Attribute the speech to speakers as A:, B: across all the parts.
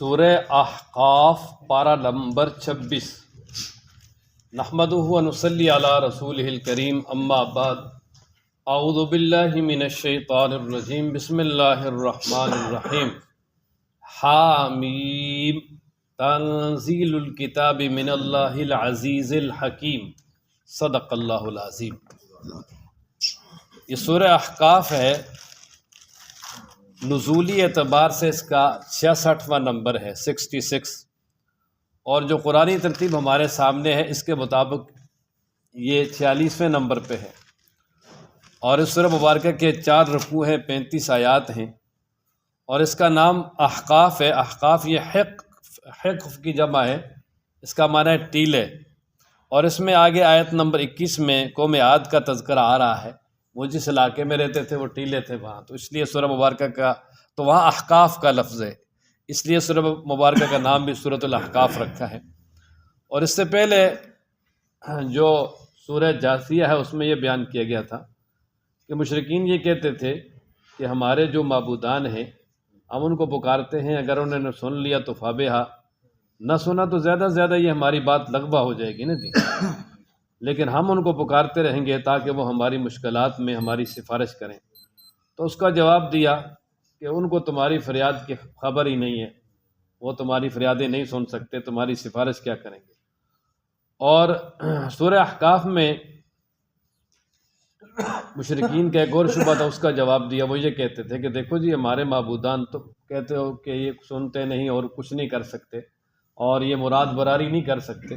A: سورہ احقاف پارہ نمبر 26۔ نحمدہ و نصلی علی رسولہ الکریم، اما بعد، اعوذ باللہ من الشیطان الرجیم، بسم اللہ الرحمن الرحیم۔ حامیم، تنزیل الکتاب من اللہ العزیز الحکیم، صدق اللہ العظیم۔ یہ سورہ احقاف ہے، نزولی اعتبار سے اس کا 66واں نمبر ہے، 66، اور جو قرآنی ترتیب ہمارے سامنے ہے اس کے مطابق یہ 46ویں نمبر پہ ہے، اور اس سورہ مبارکہ کے 4 رکوع ہیں، 35 آیات ہیں، اور اس کا نام احقاف ہے۔ احقاف یہ حقف کی جمع ہے، اس کا معنی ہے ٹیلے، اور اس میں آگے آیت نمبر 21 میں قوم عاد کا تذکرہ آ رہا ہے۔ وہ جس علاقے میں رہتے تھے وہ ٹیلے تھے وہاں، تو اس لیے سورہ مبارکہ کا تو وہاں احقاف کا لفظ ہے، اس لیے سورہ مبارکہ کا نام بھی سورۃ الاحقاف رکھا ہے۔ اور اس سے پہلے جو سورہ جاثیہ ہے اس میں یہ بیان کیا گیا تھا کہ مشرکین یہ کہتے تھے کہ ہمارے جو معبودان ہیں ہم ان کو پکارتے ہیں، اگر انہوں نے سن لیا تو فابہا، نہ سنا تو زیادہ سے زیادہ یہ ہماری بات لغوہ ہو جائے گی نا جی، لیکن ہم ان کو پکارتے رہیں گے تاکہ وہ ہماری مشکلات میں ہماری سفارش کریں۔ تو اس کا جواب دیا کہ ان کو تمہاری فریاد کی خبر ہی نہیں ہے، وہ تمہاری فریادیں نہیں سن سکتے، تمہاری سفارش کیا کریں گے۔ اور سورہ احقاف میں مشرکین کا ایک اور شبہ تھا، اس کا جواب دیا۔ وہ یہ کہتے تھے کہ دیکھو جی، ہمارے معبودان تو کہتے ہو کہ یہ سنتے نہیں اور کچھ نہیں کر سکتے اور یہ مراد براری نہیں کر سکتے،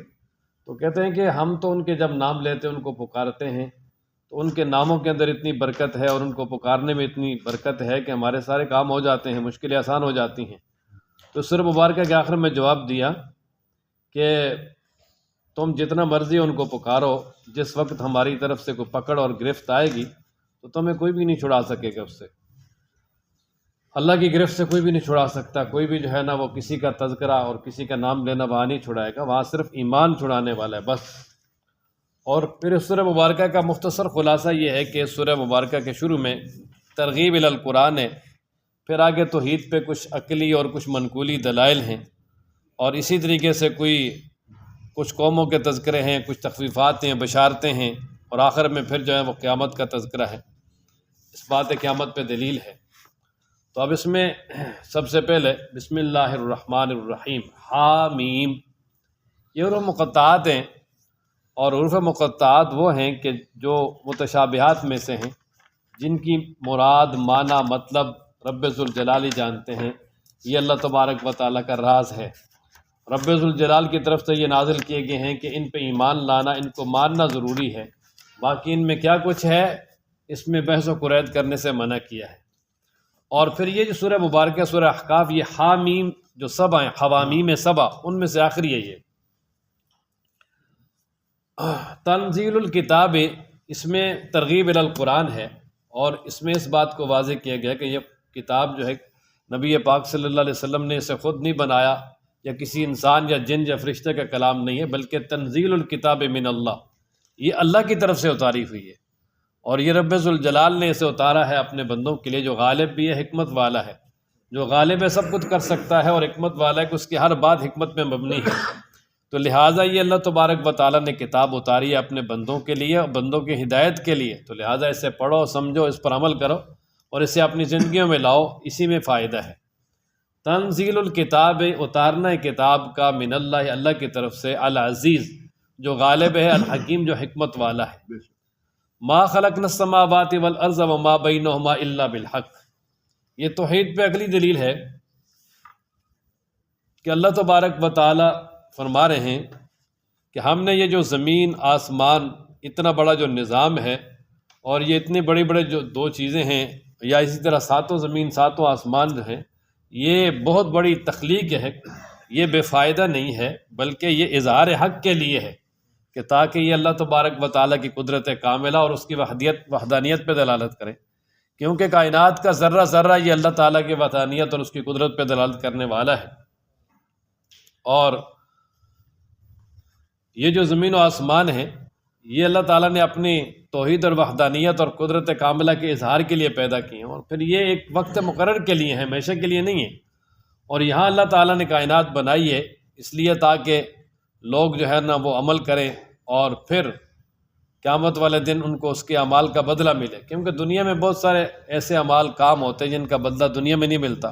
A: تو کہتے ہیں کہ ہم تو ان کے جب نام لیتے ان کو پکارتے ہیں تو ان کے ناموں کے اندر اتنی برکت ہے اور ان کو پکارنے میں اتنی برکت ہے کہ ہمارے سارے کام ہو جاتے ہیں، مشکلیں آسان ہو جاتی ہیں۔ تو سورہ مبارکہ کے آخر میں جواب دیا کہ تم جتنا مرضی ان کو پکارو، جس وقت ہماری طرف سے کوئی پکڑ اور گرفت آئے گی تو تمہیں کوئی بھی نہیں چھڑا سکے گا اس سے۔ اللہ کی گرفت سے کوئی بھی نہیں چھڑا سکتا، کوئی بھی جو ہے نا وہ کسی کا تذکرہ اور کسی کا نام لینا وہاں نہیں چھڑائے گا، وہاں صرف ایمان چھڑانے والا ہے بس۔ اور پھر اس سورہ مبارکہ کا مختصر خلاصہ یہ ہے کہ سورہ مبارکہ کے شروع میں ترغیب الی القرآن ہے، پھر آگے توحید پہ کچھ عقلی اور کچھ منقولی دلائل ہیں، اور اسی طریقے سے کچھ قوموں کے تذکرے ہیں، کچھ تخفیفات ہیں، بشارتیں ہیں، اور آخر میں پھر جو ہے وہ قیامت کا تذکرہ ہے، اس بات قیامت پہ دلیل ہے۔ تو اب اس میں سب سے پہلے بسم اللہ الرحمن الرحیم، حامیم، یہ حروف مقطعات ہیں، اور حروف مقطعات وہ ہیں کہ جو متشابہات میں سے ہیں، جن کی مراد، معنی، مطلب رب ذوالجلال ہی جانتے ہیں۔ یہ اللہ تبارک و تعالیٰ کا راز ہے، رب ذوالجلال کی طرف سے یہ نازل کیے گئے ہیں کہ ان پہ ایمان لانا، ان کو ماننا ضروری ہے، باقی ان میں کیا کچھ ہے اس میں بحث و قرید کرنے سے منع کیا ہے۔ اور پھر یہ جو سورہ مبارکہ سورہ احقاف، یہ حامیم جو سبع ہیں، حوامیم سبع، ان میں سے آخری ہے یہ تنزیل الکتاب، اس میں ترغیب الی القرآن ہے، اور اس میں اس بات کو واضح کیا گیا کہ یہ کتاب جو ہے نبی پاک صلی اللہ علیہ وسلم نے اسے خود نہیں بنایا، یا کسی انسان یا جن یا فرشتے کا کلام نہیں ہے، بلکہ تنزیل الکتاب من اللہ، یہ اللہ کی طرف سے اتاری ہوئی ہے، اور یہ رب ذوالجلال نے اسے اتارا ہے اپنے بندوں کے لیے، جو غالب بھی ہے، حکمت والا ہے، جو غالب ہے، سب کچھ کر سکتا ہے، اور حکمت والا ہے کہ اس کی ہر بات حکمت میں مبنی ہے۔ تو لہٰذا یہ اللہ تبارک و تعالیٰ نے کتاب اتاری ہے اپنے بندوں کے لیے، اور بندوں کی ہدایت کے لیے، تو لہٰذا اسے پڑھو، سمجھو، اس پر عمل کرو، اور اسے اپنی زندگیوں میں لاؤ، اسی میں فائدہ ہے۔ تنزیل الکتاب، اتارنا ہے کتاب کا، من اللہ، اللہ کی طرف سے، العزیز جو غالب ہے، الحکیم جو حکمت والا ہے۔ ما خلقنا السماوات والارض وما بینہما الا بالحق، یہ توحید پہ اگلی دلیل ہے کہ اللہ تبارک و تعالی فرما رہے ہیں کہ ہم نے یہ جو زمین آسمان اتنا بڑا جو نظام ہے، اور یہ اتنے بڑے بڑے جو 2 چیزیں ہیں، یا اسی طرح 7 زمین 7 آسمان جو ہیں، یہ بہت بڑی تخلیق ہے، یہ بے فائدہ نہیں ہے، بلکہ یہ اظہار حق کے لیے ہے، کہ تاکہ یہ اللہ تبارک و تعالیٰ کی قدرت کاملہ اور اس کی وحدانیت پہ دلالت کریں، کیونکہ کائنات کا ذرہ ذرہ یہ اللہ تعالیٰ کی وحدانیت اور اس کی قدرت پہ دلالت کرنے والا ہے۔ اور یہ جو زمین و آسمان ہیں، یہ اللہ تعالیٰ نے اپنی توحید اور وحدانیت اور قدرت کاملہ کے اظہار کے لیے پیدا کیے ہیں، اور پھر یہ ایک وقت مقرر کے لیے ہیں، ہمیشہ کے لیے نہیں ہے، اور یہاں اللہ تعالیٰ نے کائنات بنائی ہے اس لیے تاکہ لوگ جو ہے نا وہ عمل کریں اور پھر قیامت والے دن ان کو اس کے اعمال کا بدلہ ملے، کیونکہ دنیا میں بہت سارے ایسے اعمال کام ہوتے ہیں جن کا بدلہ دنیا میں نہیں ملتا،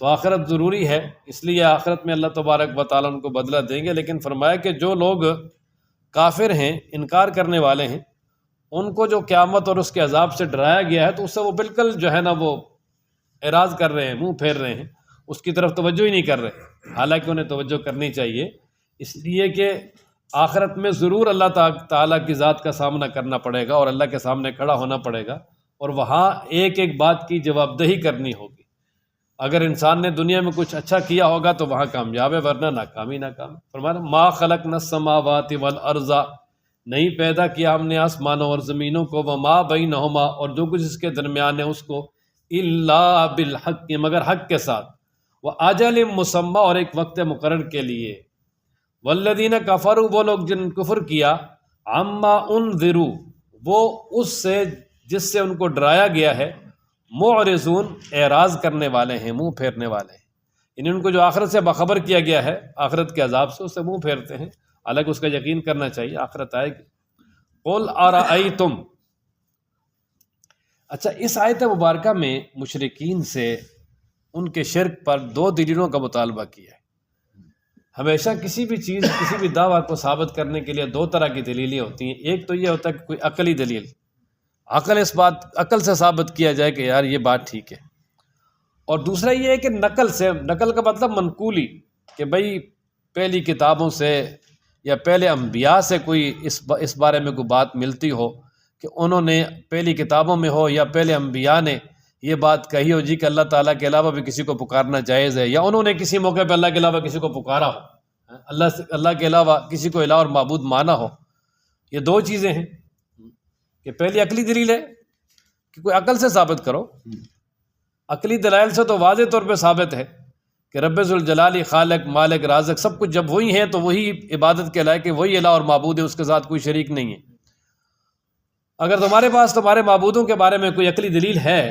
A: تو آخرت ضروری ہے، اس لیے آخرت میں اللہ تبارک و تعالیٰ ان کو بدلہ دیں گے۔ لیکن فرمایا کہ جو لوگ کافر ہیں، انکار کرنے والے ہیں، ان کو جو قیامت اور اس کے عذاب سے ڈرایا گیا ہے تو اس سے وہ بالکل جو ہے نا وہ اعراض کر رہے ہیں، منہ پھیر رہے ہیں، اس کی طرف توجہ ہی نہیں کر رہے، حالانکہ انہیں توجہ کرنی چاہیے، اس لیے کہ آخرت میں ضرور اللہ تعالیٰ کی ذات کا سامنا کرنا پڑے گا اور اللہ کے سامنے کھڑا ہونا پڑے گا، اور وہاں ایک ایک بات کی جواب دہی کرنی ہوگی۔ اگر انسان نے دنیا میں کچھ اچھا کیا ہوگا تو وہاں کامیاب ہے، ورنہ ناکامی ناکام۔ فرمایا ما خلقنا السماوات والارض، نہیں پیدا کیا ہم نے آسمانوں اور زمینوں کو، وما بینہما، اور جو کچھ اس کے درمیان ہے اس کو، الا بالحق، مگر حق کے ساتھ، واجل مسمی، اور ایک وقت مقرر کے لیے، والذین کفروا، وہ لوگ جن کفر کیا، عما انذروا، وہ اس سے جس سے ان کو ڈرایا گیا ہے، معرضون، اعراض کرنے والے ہیں، منہ پھیرنے والے ہیں، یعنی ان کو جو آخرت سے باخبر کیا گیا ہے، آخرت کے عذاب سے، اس سے منہ پھیرتے ہیں، حالانکہ اس کا یقین کرنا چاہیے، آخرت آئے گی۔ قل ارأیتم، اچھا اس آیت مبارکہ میں مشرکین سے ان کے شرک پر دو دلیلوں کا مطالبہ کیا ہے۔ ہمیشہ کسی بھی چیز، کسی بھی دعویٰ کو ثابت کرنے کے لیے دو طرح کی دلیلیں ہوتی ہیں، ایک تو یہ ہوتا ہے کہ کوئی عقلی دلیل، عقل سے ثابت کیا جائے کہ یار یہ بات ٹھیک ہے، اور دوسرا یہ ہے کہ نقل کا مطلب منقولی، کہ بھئی پہلی کتابوں سے یا پہلے انبیاء سے کوئی اس بارے میں کوئی بات ملتی ہو کہ انہوں نے پہلی کتابوں میں ہو یا پہلے انبیاء نے یہ بات کہی ہو جی کہ اللہ تعالیٰ کے علاوہ بھی کسی کو پکارنا جائز ہے، یا انہوں نے کسی موقع پہ اللہ کے علاوہ کسی کو پکارا ہو، اللہ کے علاوہ کسی کو الہ اور معبود مانا ہو۔ یہ دو چیزیں ہیں، کہ پہلی عقلی دلیل ہے کہ کوئی عقل سے ثابت کرو، عقلی دلائل سے تو واضح طور پہ ثابت ہے کہ رب ذوالجلال، خالق، مالک، رازق، سب کچھ جب وہی ہیں تو وہی عبادت کے لائق ہے، وہی الہ اور معبود ہے، اس کے ساتھ کوئی شریک نہیں ہے۔ اگر تمہارے پاس تمہارے معبودوں کے بارے میں کوئی عقلی دلیل ہے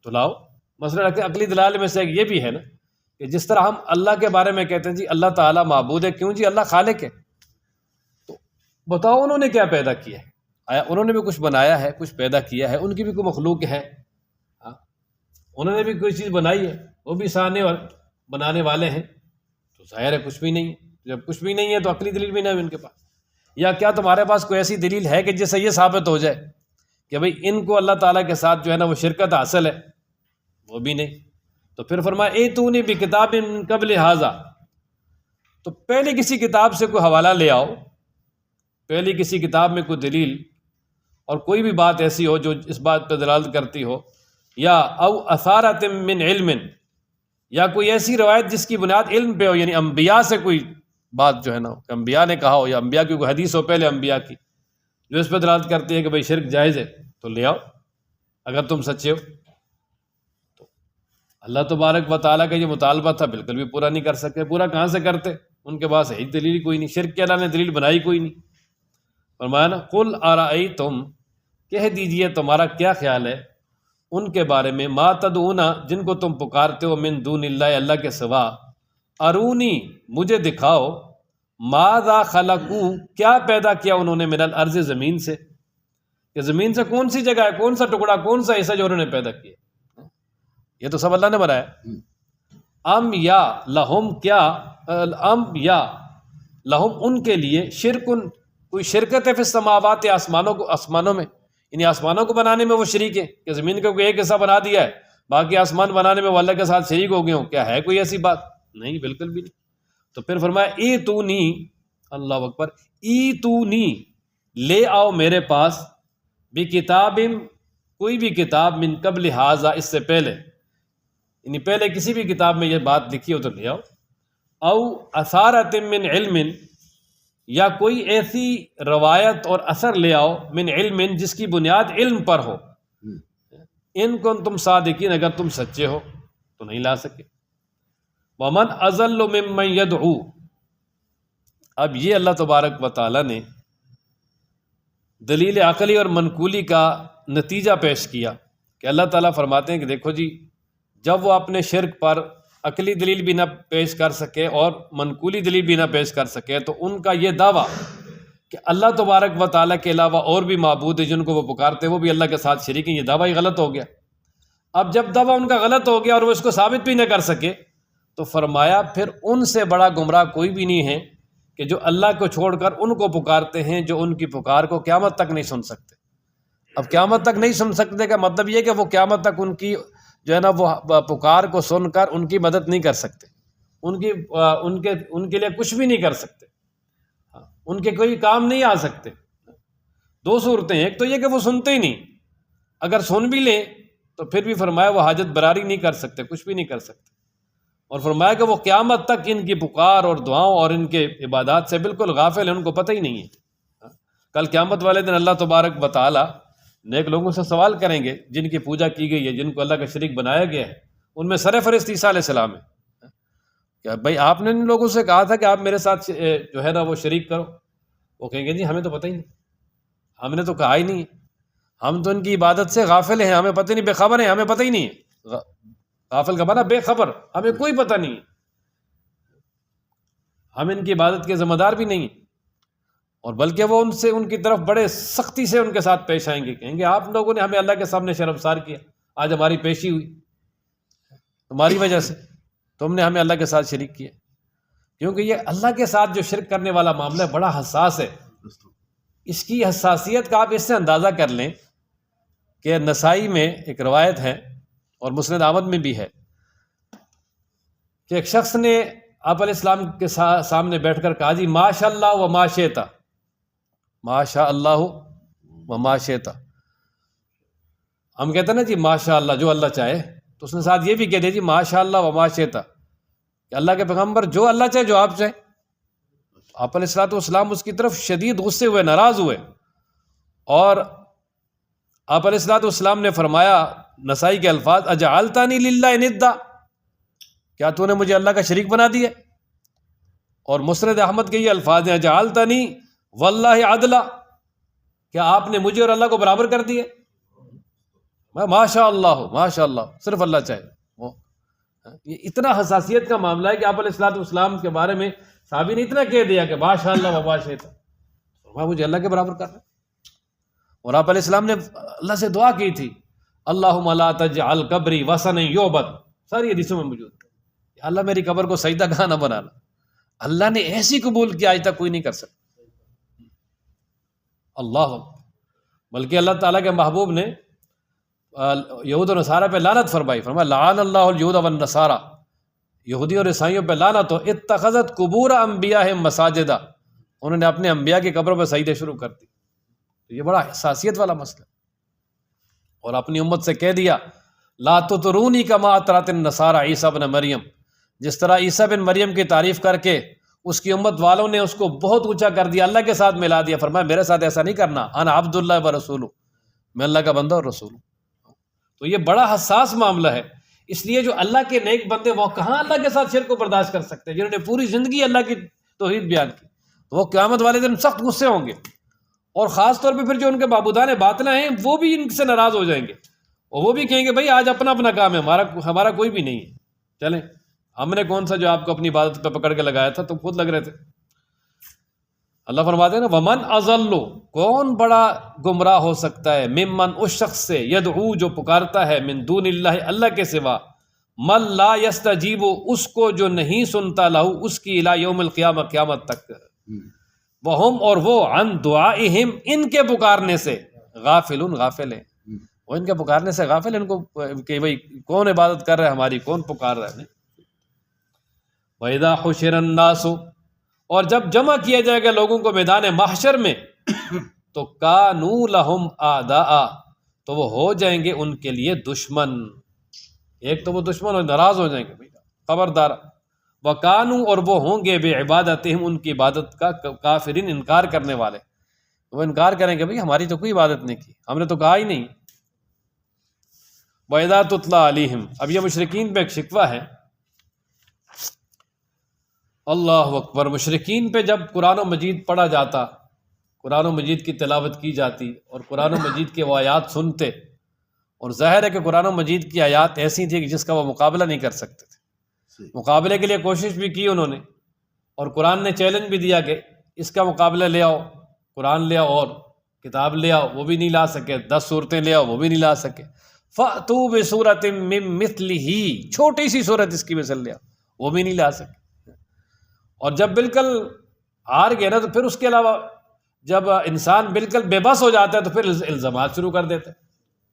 A: تو لاؤ۔ مثلا عقلی دلائل میں سے ایک یہ بھی ہے نا کہ جس طرح ہم اللہ کے بارے میں کہتے ہیں جی اللہ تعالیٰ معبود ہے، کیوں جی اللہ خالق ہے، تو بتاؤ انہوں نے کیا پیدا کیا ہے، آیا انہوں نے بھی کچھ بنایا ہے، کچھ پیدا کیا ہے، ان کی بھی کوئی مخلوق ہے، انہوں نے بھی کوئی چیز بنائی ہے، وہ بھی صانع اور بنانے والے ہیں، تو ظاہر ہے کچھ بھی نہیں ہے۔ جب کچھ بھی نہیں ہے تو عقلی دلیل بھی نہیں ہے ان کے پاس۔ یا کیا تمہارے پاس کوئی ایسی دلیل ہے کہ جس سے یہ ثابت ہو جائے کہ بھئی ان کو اللہ تعالیٰ کے ساتھ جو ہے نا وہ شرکت حاصل ہے؟ وہ بھی نہیں۔ تو پھر فرمایا ایتونی بکتاب من قبل ھذا، تو پہلے کسی کتاب سے کوئی حوالہ لے آؤ، پہلی کسی کتاب میں کوئی دلیل اور کوئی بھی بات ایسی ہو جو اس بات پہ دلالت کرتی ہو، یا او اثارۃ من علم، یا کوئی ایسی روایت جس کی بنیاد علم پہ ہو، یعنی انبیاء سے کوئی بات جو ہے نا کہ انبیاء نے کہا ہو، یا انبیاء کی کوئی حدیث ہو پہلے انبیاء کی جو اس پہ دلالت کرتی ہے کہ بھئی شرک جائز ہے، تو لے آؤ اگر تم سچے ہو۔ تو اللہ تبارک و تعالیٰ کا یہ مطالبہ تھا، بالکل بھی پورا نہیں کر سکے، پورا کہاں سے کرتے، ان کے پاس ایک دلیل کوئی نہیں، شرک کے اللہ نے دلیل بنائی کوئی نہیں۔ فرمایا نا قل ارأیتم، کہہ دیجئے تمہارا کیا خیال ہے ان کے بارے میں، ما تدعون، جن کو تم پکارتے ہو، من دون اللہ، اللہ کے سوا، ارونی، مجھے دکھاؤ، ماذا خلقو، کیا پیدا کیا انہوں نے، من الارض، زمین سے، کہ زمین سے کون سی جگہ ہے، کون سا ٹکڑا، کون سا حصہ جو انہوں نے پیدا کیا، یہ تو سب اللہ نے بنایا۔ ام یا لہم، کیا ام یا لہم، ان کے لیے، شرکن، کوئی شرکت ہے، فی السماوات، آسمانوں میں، یعنی آسمانوں کو بنانے میں وہ شریک ہے کہ زمین کا کوئی ایک حصہ بنا دیا ہے، باقی آسمان بنانے میں وہ اللہ کے ساتھ شریک ہو گئے ہوں، کیا ہے کوئی ایسی بات؟ نہیں، بالکل بھی نہیں۔ تو پھر فرمایا ایتونی، اللہ اکبر، ایتونی، لے آؤ میرے پاس، بکتاب، کوئی بھی کتاب، من قبل ھذا، اس سے پہلے، یعنی پہلے کسی بھی کتاب میں یہ بات لکھی ہو تو لے آؤ، او اثارۃ من علم، یا کوئی ایسی روایت اور اثر لے آؤ، من علم، جس کی بنیاد علم پر ہو، ان کو تم صادقین، اگر تم سچے ہو تو نہیں لا سکے۔ ومن اضل ممن یدعو، اب یہ اللہ تبارک و تعالیٰ نے دلیل عقلی اور منقولی کا نتیجہ پیش کیا کہ اللہ تعالیٰ فرماتے ہیں کہ دیکھو جی، جب وہ اپنے شرک پر عقلی دلیل بھی نہ پیش کر سکے اور منقولی دلیل بھی نہ پیش کر سکے، تو ان کا یہ دعویٰ کہ اللہ تبارک و تعالیٰ کے علاوہ اور بھی معبود ہیں جن کو وہ پکارتے وہ بھی اللہ کے ساتھ شریک ہیں، یہ دعویٰ ہی غلط ہو گیا۔ اب جب دعویٰ ان کا غلط ہو گیا اور وہ اس کو ثابت بھی نہ کر سکے، تو فرمایا پھر ان سے بڑا گمراہ کوئی بھی نہیں ہے کہ جو اللہ کو چھوڑ کر ان کو پکارتے ہیں جو ان کی پکار کو قیامت تک نہیں سن سکتے۔ اب قیامت تک نہیں سن سکتے کا مطلب یہ کہ وہ قیامت تک ان کی جو ہے نا وہ پکار کو سن کر ان کی مدد نہیں کر سکتے، ان کے لیے کچھ بھی نہیں کر سکتے، ان کے کوئی کام نہیں آ سکتے۔ دو صورتیں ہیں، ایک تو یہ کہ وہ سنتے ہی نہیں، اگر سن بھی لیں تو پھر بھی فرمایا وہ حاجت براری نہیں کر سکتے، کچھ بھی نہیں کر سکتے، اور فرمایا کہ وہ قیامت تک ان کی پکار اور دعاؤں اور ان کے عبادات سے بالکل غافل ہیں، ان کو پتہ ہی نہیں ہے۔ کل قیامت والے دن اللہ تبارک و تعالی نیک لوگوں سے سوال کریں گے جن کی پوجا کی گئی ہے، جن کو اللہ کا شریک بنایا گیا ہے، ان میں سرفہرست عیسیٰ علیہ السلام ہے کہ بھائی آپ نے ان لوگوں سے کہا تھا کہ آپ میرے ساتھ جو ہے نا وہ شریک کرو، وہ کہیں گے جی ہمیں تو پتہ ہی نہیں، ہم نے تو کہا ہی نہیں، ہم تو ان کی عبادت سے غافل ہیں، ہمیں پتہ نہیں، بے خبر ہیں، ہمیں پتہ ہی نہیں ہے۔ غافل کا معنی بے خبر، ہمیں کوئی پتہ نہیں ہے، ہم ان کی عبادت کے ذمہ دار بھی نہیں ہیں، اور بلکہ وہ ان کی طرف بڑے سختی سے ان کے ساتھ پیش آئیں گے، کہیں گے آپ لوگوں نے ہمیں اللہ کے سامنے شرمسار کیا، آج ہماری پیشی ہوئی تمہاری وجہ سے، تم نے ہمیں اللہ کے ساتھ شریک کیا۔ کیونکہ یہ اللہ کے ساتھ جو شرک کرنے والا معاملہ ہے بڑا حساس ہے، اس کی حساسیت کا آپ اس سے اندازہ کر لیں کہ نسائی میں ایک روایت ہے اور مسند احمد میں بھی ہے کہ ایک شخص نے آپ علیہ السلام کے سامنے بیٹھ کر کہا جی ماشاء اللہ و ما شئت، ماشاء اللہ و ما شئت۔ ہم کہتے ہیں نا جی ماشاء اللہ، جو اللہ چاہے، تو اس نے ساتھ یہ بھی کہہ دیا جی ماشاء اللہ و ما شئت، کہ اللہ کے پیغمبر جو اللہ چاہے جو آپ چاہے۔ آپ علیہ السلام اس کی طرف شدید غصے ہوئے، ناراض ہوئے، اور آپ علیہ السلام نے فرمایا نسائی کے الفاظ اجعلتنی للہ ندا، کیا تو نے مجھے اللہ کا شریک بنا دیا؟ اور مسند احمد کے یہ الفاظ ہیں اجعلتنی واللہ عدلا، کیا آپ نے مجھے اور اللہ کو برابر کر دیا؟ ماشاء اللہ، ماشاء اللہ، صرف اللہ چاہے۔ یہ اتنا حساسیت کا معاملہ ہے کہ آپ علیہ السلام کے بارے میں صحابی نے اتنا کہہ دیا کہ ماشاء اللہ و ما شئت، مجھے اللہ کے برابر کر رہا ہے۔ اور آپ علیہ السلام نے اللہ سے دعا کی تھی اللہم لا تجعل قبری وثنا یعبد، ساری حدیثوں میں موجود ہے، اللہ میری قبر کو سجدہ گاہ نہ بنانا۔ اللہ نے ایسی قبول کی آج تک کوئی نہیں کر سکتا، اللہ، بلکہ اللہ تعالیٰ کے محبوب نے یہود و نصارہ پہ لعنت فرمائی، فرمایا لعن اللہ اليہود والنصارى، یہودی اور عیسائیوں پہ لعنت ہو، اتخذت قبور انبیاءہم مساجدہ، انہوں نے اپنے انبیاء کی قبروں پہ سجدے شروع کر دی۔ تو یہ بڑا حساسیت والا مسئلہ، اور اپنی امت سے کہہ دیا لا تطرونی کما اطرت النصارى عیسیٰ بن مریم، جس طرح عیسیٰ بن مریم کی تعریف کر کے اس کی امت والوں نے اس کو بہت اونچا کر دیا، اللہ کے ساتھ ملا دیا، فرمایا میرے ساتھ ایسا نہیں کرنا، انا عبد اللہ و رسول، میں اللہ کا بندہ اور رسول ہوں۔ تو یہ بڑا حساس معاملہ ہے، اس لیے جو اللہ کے نیک بندے وہ کہاں اللہ کے ساتھ شرک کو برداشت کر سکتے ہیں، جنہوں نے پوری زندگی اللہ کی توحید بیان کی، تو وہ قیامت والے دن سخت غصے ہوں گے، اور خاص طور پہ پھر جو ان کے معبودان باطنہ ہیں وہ بھی ان سے ناراض ہو جائیں گے، اور وہ بھی کہیں گے بھائی آج اپنا اپنا کام ہے، ہمارا کوئی بھی نہیں ہے، چلیں ہم نے کون سا جو آپ کو اپنی عبادت پہ پکڑ کے لگایا تھا، تم خود لگ رہے تھے۔ اللہ فرماتے ہیں نا ومن اضل، کون بڑا گمراہ ہو سکتا ہے، ممن، اس شخص سے، یدعو جو پکارتا ہے، من دون اللہ، اللہ کے سوا، من لا یستجیب، اس کو جو نہیں سنتا، لہو، اس کی، الی یوم القیامہ، قیامت تک، وہم، اور وہ، عن دعائہم، ان کے پکارنے سے، غافلون، غافل ہیں، وہ ان کے پکارنے سے غافل ہیں، ان کو کہ بھئی کون عبادت کر رہا ہے ہماری، کون پکار رہا ہے۔ وَإِذَا حُشِرَ النَّاسُ، اور جب جمع کیا جائے گا لوگوں کو میدان محشر میں، تو کانوا لہم اعداء، تو وہ ہو جائیں گے ان کے لیے دشمن، ایک تو وہ دشمن اور ناراض ہو جائیں گے، خبردار، وکانوا، اور وہ ہوں گے، بعبادتہم، ان کی عبادت کا، کافرین، انکار کرنے والے، وہ انکار کریں گے بھئی ہماری تو کوئی عبادت نہیں کی، ہم نے تو کہا ہی نہیں۔ وَإِذَا تُتْلَىٰ عَلَيْهِمْ، اب یہ مشرکین پہ ایک شکوہ ہے، اللہ اکبر، مشرکین پہ جب قرآن و مجید پڑھا جاتا، قرآن و مجید کی تلاوت کی جاتی اور قرآن و مجید کے وہ آیات سنتے، اور ظاہر ہے کہ قرآن و مجید کی آیات ایسی تھی کہ جس کا وہ مقابلہ نہیں کر سکتے تھے، مقابلے کے لیے کوشش بھی کی انہوں نے، اور قرآن نے چیلنج بھی دیا کہ اس کا مقابلہ لے آؤ، قرآن لے آؤ اور کتاب لے آؤ، وہ بھی نہیں لا سکے، 10 صورتیں لے آؤ، وہ بھی نہیں لا سکے۔ فَأْتُوا بِسُورَةٍ مِّن مِّثْلِهِ، چھوٹی سی صورت اس کی مثل لے آؤ، وہ بھی نہیں لا سکے۔ اور جب بالکل ہار گئے نا تو پھر اس کے علاوہ جب انسان بالکل بے بس ہو جاتا ہے تو پھر الزامات شروع کر دیتا ہے۔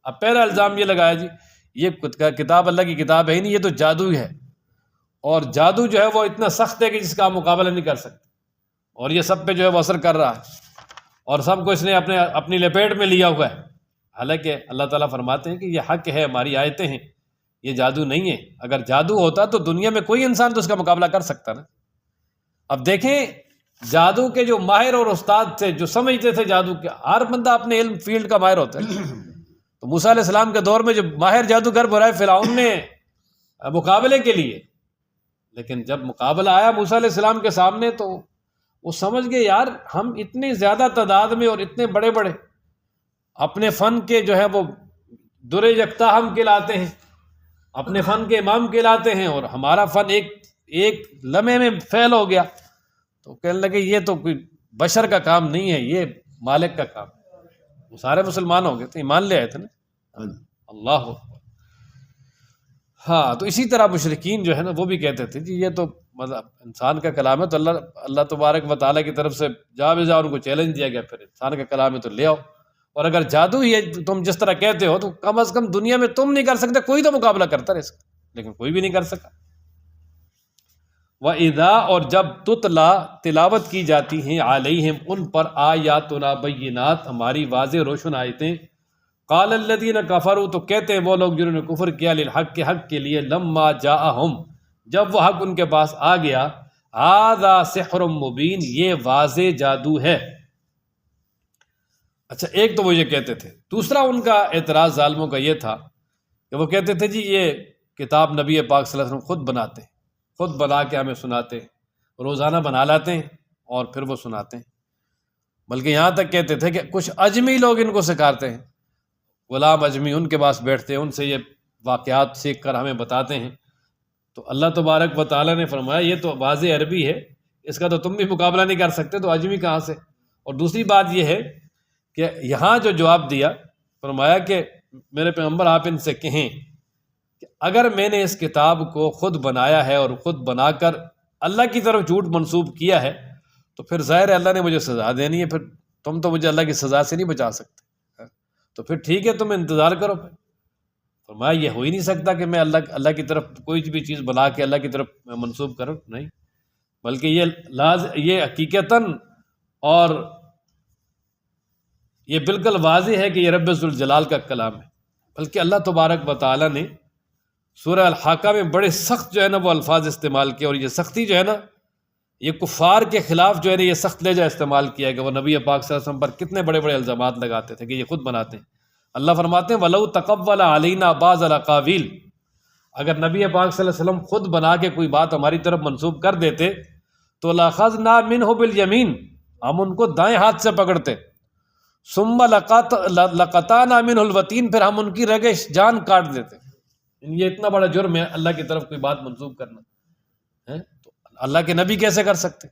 A: اب پہلا الزام یہ لگایا جی یہ کتاب اللہ کی کتاب ہے ہی نہیں، یہ تو جادو ہی ہے، اور جادو جو ہے وہ اتنا سخت ہے کہ جس کا آپ مقابلہ نہیں کر سکتے، اور یہ سب پہ جو ہے وہ اثر کر رہا ہے، اور سب کو اس نے اپنی لپیٹ میں لیا ہوا ہے۔ حالانکہ اللہ تعالیٰ فرماتے ہیں کہ یہ حق ہے، ہماری آیتیں ہیں، یہ جادو نہیں ہے۔ اگر جادو ہوتا تو دنیا میں کوئی انسان تو اس کا مقابلہ کر سکتا نا۔ اب دیکھیں جادو کے جو ماہر اور استاد تھے، جو سمجھتے تھے جادو کے، ہر بندہ اپنے علم فیلڈ کا ماہر ہوتا ہے۔ تو موسیٰ علیہ السلام کے دور میں جو ماہر جادوگر بلائے فرعون نے مقابلے کے لیے، لیکن جب مقابلہ آیا موسیٰ علیہ السلام کے سامنے تو وہ سمجھ گئے یار ہم اتنی زیادہ تعداد میں اور اتنے بڑے بڑے اپنے فن کے جو ہے وہ در یکتا ہم کہلاتے ہیں، اپنے فن کے امام کہلاتے ہیں، اور ہمارا فن ایک لمحے میں فیل ہو گیا۔ تو کہنے لگے یہ تو کوئی بشر کا کام نہیں ہے، یہ مالک کا کام ہے۔ وہ سارے مسلمان ہو گئے تھے، ایمان لے آئے تھے نا۔ اللہ اکبر۔ ہاں تو اسی طرح مشرکین جو ہے نا وہ بھی کہتے تھے جی یہ تو مطلب انسان کا کلام ہے، تو اللہ تبارک و تعالیٰ کی طرف سے جا بجا ان کو چیلنج دیا گیا، پھر انسان کا کلام ہے تو لے آؤ، اور اگر جادو ہی ہے تم جس طرح کہتے ہو تو کم از کم دنیا میں تم نہیں کر سکتے، کوئی تو مقابلہ کرتا رہے اس کا، لیکن کوئی بھی نہیں کر سکا۔ وَإِذَا، اور جب تتلا تلاوت کی جاتی ہیں علیہم ان پر آیاتنا بینات، ہماری واضح روشن آیتیں، قال الذین کفروا، تو کہتے ہیں وہ لوگ جنہوں نے کفر کیا، للحق کے حق کے لیے، لما جاءہم، جب وہ حق ان کے پاس آ گیا، ھذا سحر مبین، یہ واضح جادو ہے۔ اچھا ایک تو وہ یہ کہتے تھے، دوسرا ان کا اعتراض ظالموں کا یہ تھا کہ وہ کہتے تھے جی یہ کتاب نبی پاک صلی اللہ علیہ وسلم خود بناتے ہیں، خود بنا کے ہمیں سناتے ہیں، روزانہ بنا لاتے ہیں اور پھر وہ سناتے ہیں، بلکہ یہاں تک کہتے تھے کہ کچھ اجمی لوگ ان کو سکھاتے ہیں، غلام اجمی ان کے پاس بیٹھتے ہیں، ان سے یہ واقعات سیکھ کر ہمیں بتاتے ہیں۔ تو اللہ تبارک و تعالیٰ نے فرمایا یہ تو واضح عربی ہے، اس کا تو تم بھی مقابلہ نہیں کر سکتے، تو اجمی کہاں سے؟ اور دوسری بات یہ ہے کہ یہاں جو جواب دیا، فرمایا کہ میرے پیغمبر آپ ان سے کہیں کہ اگر میں نے اس کتاب کو خود بنایا ہے اور خود بنا کر اللہ کی طرف جھوٹ منسوب کیا ہے تو پھر ظاہر ہے اللہ نے مجھے سزا دینی ہے، پھر تم تو مجھے اللہ کی سزا سے نہیں بچا سکتے، تو پھر ٹھیک ہے تم انتظار کرو۔ پھر فرمایا یہ ہو ہی نہیں سکتا کہ میں اللہ کی طرف کوئی بھی چیز بنا کے اللہ کی طرف منسوب کروں، نہیں، بلکہ یہ حقیقتاً اور یہ بالکل واضح ہے کہ یہ رب ذوالجلال کا کلام ہے۔ بلکہ اللہ تبارک و تعالیٰ نے سورہ الحاقہ میں بڑے سخت جو ہے نا وہ الفاظ استعمال کیے، اور یہ سختی جو ہے نا یہ کفار کے خلاف جو ہے نا یہ سخت لہجہ استعمال کیا ہے کہ وہ نبی پاک صلی اللہ علیہ وسلم پر کتنے بڑے بڑے الزامات لگاتے تھے کہ یہ خود بناتے ہیں۔ اللہ فرماتے ہیں وَلَوْ تَقَوَّلَ عَلَيْنَا بَعْضَ الْأَقَاوِيلِ، اگر نبی پاک صلی اللہ علیہ وسلم خود بنا کے کوئی بات ہماری طرف منسوب کر دیتے تو لَأَخَذْنَا مِنْهُ بِالْيَمِينِ، ہم ان کو دائیں ہاتھ سے پکڑتے، ثُمَّ لَقَطَعْنَا مِنْهُ الْوَتِينَ، پھر ہم ان کی رگیں جان کاٹ دیتے۔ یہ اتنا بڑا جرم ہے اللہ کی طرف کوئی بات منسوب کرنا ہے، تو اللہ کے نبی کیسے کر سکتے؟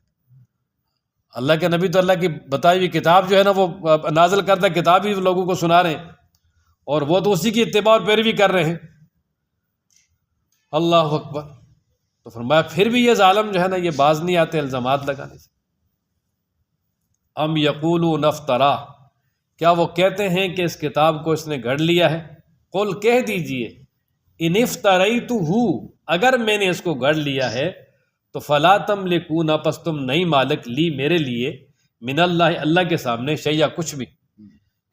A: اللہ کے نبی تو اللہ کی بتائی ہوئی کتاب جو ہے نا وہ نازل کردہ کتاب ہی لوگوں کو سنا رہے ہیں، اور وہ تو اسی کی اتباع اور پیروی کر رہے ہیں۔ اللہ اکبر۔ تو فرمایا پھر بھی یہ ظالم جو ہے نا یہ باز نہیں آتے الزامات لگانے سے۔ ام یقولون افترا، کیا وہ کہتے ہیں کہ اس کتاب کو اس نے گھڑ لیا ہے؟ قل کہہ دیجئے ان افتریتہ، اگر میں نے اس کو گھڑ لیا ہے تو فلا تملکون، پس تم نہیں مالک لی میرے لیے، من اللہ، اللہ کے سامنے، شیئا کچھ بھی،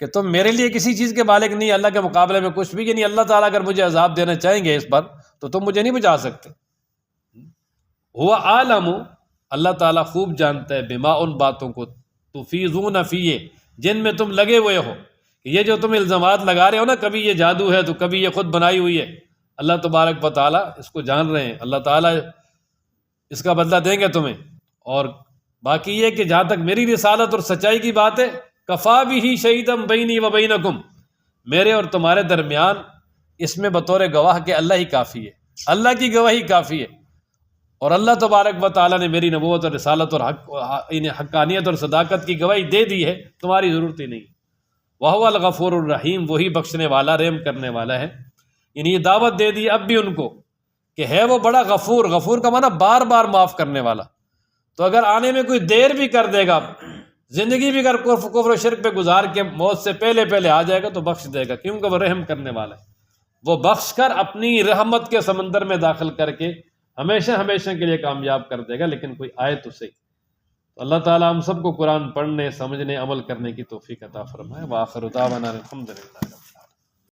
A: کہ تم میرے لیے کسی چیز کے مالک نہیں اللہ کے مقابلے میں کچھ بھی، یعنی اللہ تعالیٰ اگر مجھے عذاب دینا چاہیں گے اس پر تو تم مجھے نہیں بچا سکتے۔ ہوا عالم، اللہ تعالیٰ خوب جانتا ہے، بما، ان باتوں کو، تفیضون فیہ، جن میں تم لگے ہوئے ہو، کہ یہ جو تم الزامات لگا رہے ہو نا، کبھی یہ جادو ہے تو کبھی یہ خود بنائی ہوئی ہے، اللہ تبارک و تعالیٰ اس کو جان رہے ہیں، اللہ تعالیٰ اس کا بدلہ دیں گے تمہیں۔ اور باقی یہ کہ جہاں تک میری رسالت اور سچائی کی بات ہے، کفا بھی شہیدم بینی و بینکم، میرے اور تمہارے درمیان اس میں بطور گواہ کہ اللہ ہی کافی ہے، اللہ کی گواہی کافی ہے۔ اور اللہ تبارک و تعالیٰ نے میری نبوت اور رسالت اور حقانیت اور صداقت کی گواہی دے دی ہے، تمہاری ضرورت ہی نہیں۔ وَهُوَ الْغَفُورُ الرَّحِيمُ، وہی بخشنے والا رحم کرنے والا ہے۔ یعنی یہ دعوت دے دی اب بھی ان کو کہ ہے وہ بڑا غفور، غفور کا معنی بار بار معاف کرنے والا۔ تو اگر آنے میں کوئی دیر بھی کر دے گا، زندگی بھی اگر کفر و شرک پہ گزار کے موت سے پہلے پہلے آ جائے گا تو بخش دے گا، کیونکہ وہ رحم کرنے والا ہے۔ وہ بخش کر اپنی رحمت کے سمندر میں داخل کر کے ہمیشہ ہمیشہ کے لیے کامیاب کر دے گا، لیکن کوئی آئے تو صحیح۔ تو اللہ تعالیٰ ہم سب کو قرآن پڑھنے، سمجھنے، عمل کرنے کی توفیق عطا فرمائے۔ وآخر دعوانا الحمدللہ۔